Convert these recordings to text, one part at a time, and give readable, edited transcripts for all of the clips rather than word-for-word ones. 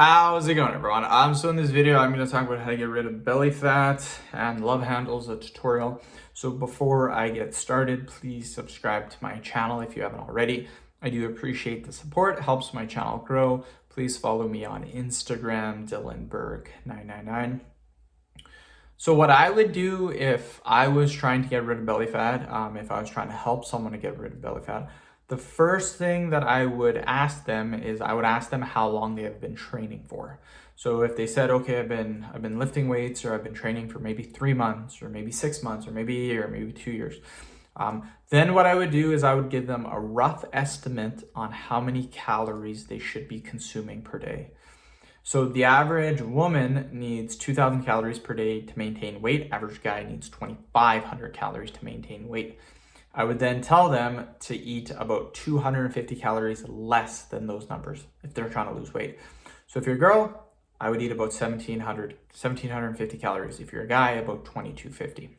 How's it going, everyone? So in this video, I'm going to talk about how to get rid of belly fat and love handles, a tutorial. So before I get started, please subscribe to my channel if you haven't already. I do appreciate the support. It helps my channel grow. Please follow me on Instagram, DylanBerg999. So what I would do if I was trying to get rid of belly fat, if I was trying to help someone to get rid of belly fat, the first thing that I would ask them is I would ask them how long they have been training for. So if they said, okay, I've been lifting weights, or I've been training for maybe 3 months or maybe 6 months or maybe a year, maybe 2 years, then what I would do is I would give them a rough estimate on how many calories they should be consuming per day. So the average woman needs 2,000 calories per day to maintain weight. Average guy needs 2,500 calories to maintain weight. I would then tell them to eat about 250 calories less than those numbers if they're trying to lose weight. So if you're a girl, I would eat about 1,750 calories. If you're a guy, about 2,250.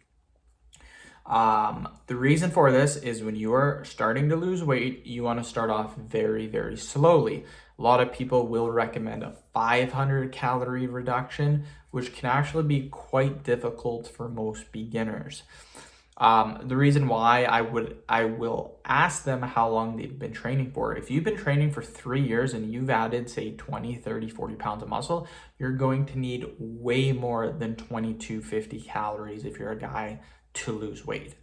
The reason for this is when you are starting to lose weight, you want to start off very, very slowly. A lot of people will recommend a 500 calorie reduction, which can actually be quite difficult for most beginners. The reason why I will ask them how long they've been training for. If you've been training for 3 years and you've added, say, 20, 30, 40 pounds of muscle, you're going to need way more than 2,250 calories if you're a guy to lose weight.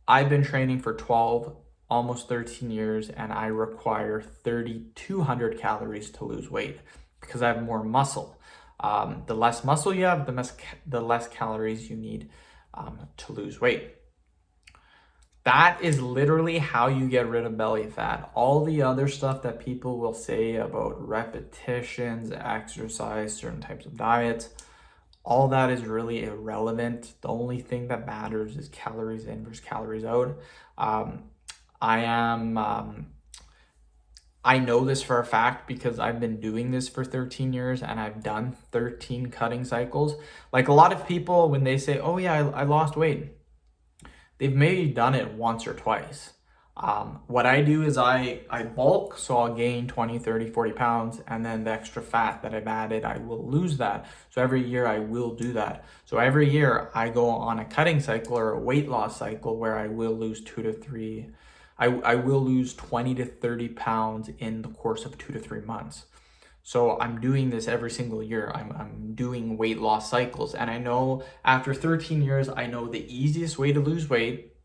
I've been training for 12, almost 13 years, and I require 3,200 calories to lose weight because I have more muscle. The less muscle you have, the less calories you need to lose weight. That is literally how you get rid of belly fat. All the other stuff that people will say about repetitions, exercise, certain types of diets, all that is really irrelevant. The only thing that matters is calories in versus calories out. I know this for a fact because I've been doing this for 13 years and I've done 13 cutting cycles. Like a lot of people, when they say, oh yeah, I lost weight, they've maybe done it once or twice. What I do is I bulk, so I'll gain 20, 30, 40 pounds, and then the extra fat that I've added, I will lose that. So every year I will do that. So every year I go on a cutting cycle or a weight loss cycle where I will lose 2 to 3, I will lose 20 to 30 pounds in the course of 2 to 3 months. So I'm doing this every single year. I'm doing weight loss cycles. And I know after 13 years, I know the easiest way to lose weight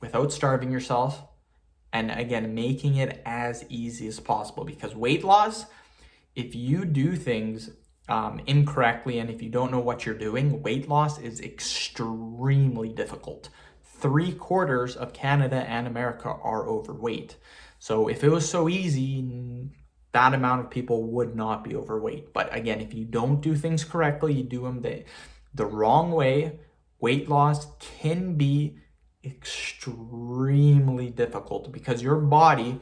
without starving yourself. And again, making it as easy as possible, because weight loss, if you do things incorrectly and if you don't know what you're doing, weight loss is extremely difficult. 3/4 of Canada and America are overweight. So if it was so easy, that amount of people would not be overweight. But again, if you don't do things correctly, you do them the wrong way, weight loss can be extremely difficult because your body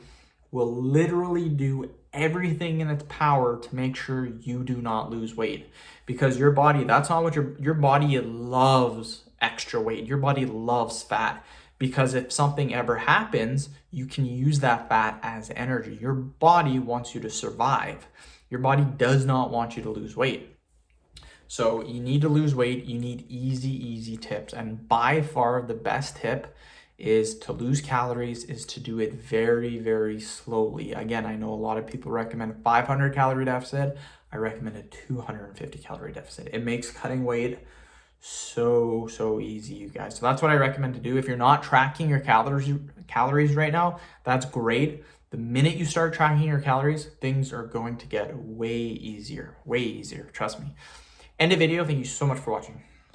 will literally do everything in its power to make sure you do not lose weight, because your body, that's not what your body loves extra weight. Your body loves fat, because if something ever happens, you can use that fat as energy. Your body wants you to survive. Your body does not want you to lose weight. So you need to lose weight. You need easy tips. And by far the best tip is to lose calories is to do it very, very slowly. Again, I know a lot of people recommend a 500 calorie deficit. I recommend a 250 calorie deficit. It makes cutting weight so easy, you guys. So that's what I recommend to do. If you're not tracking your calories right now, that's great. The minute you start tracking your calories, things are going to get way easier, trust me. End of video. Thank you so much for watching.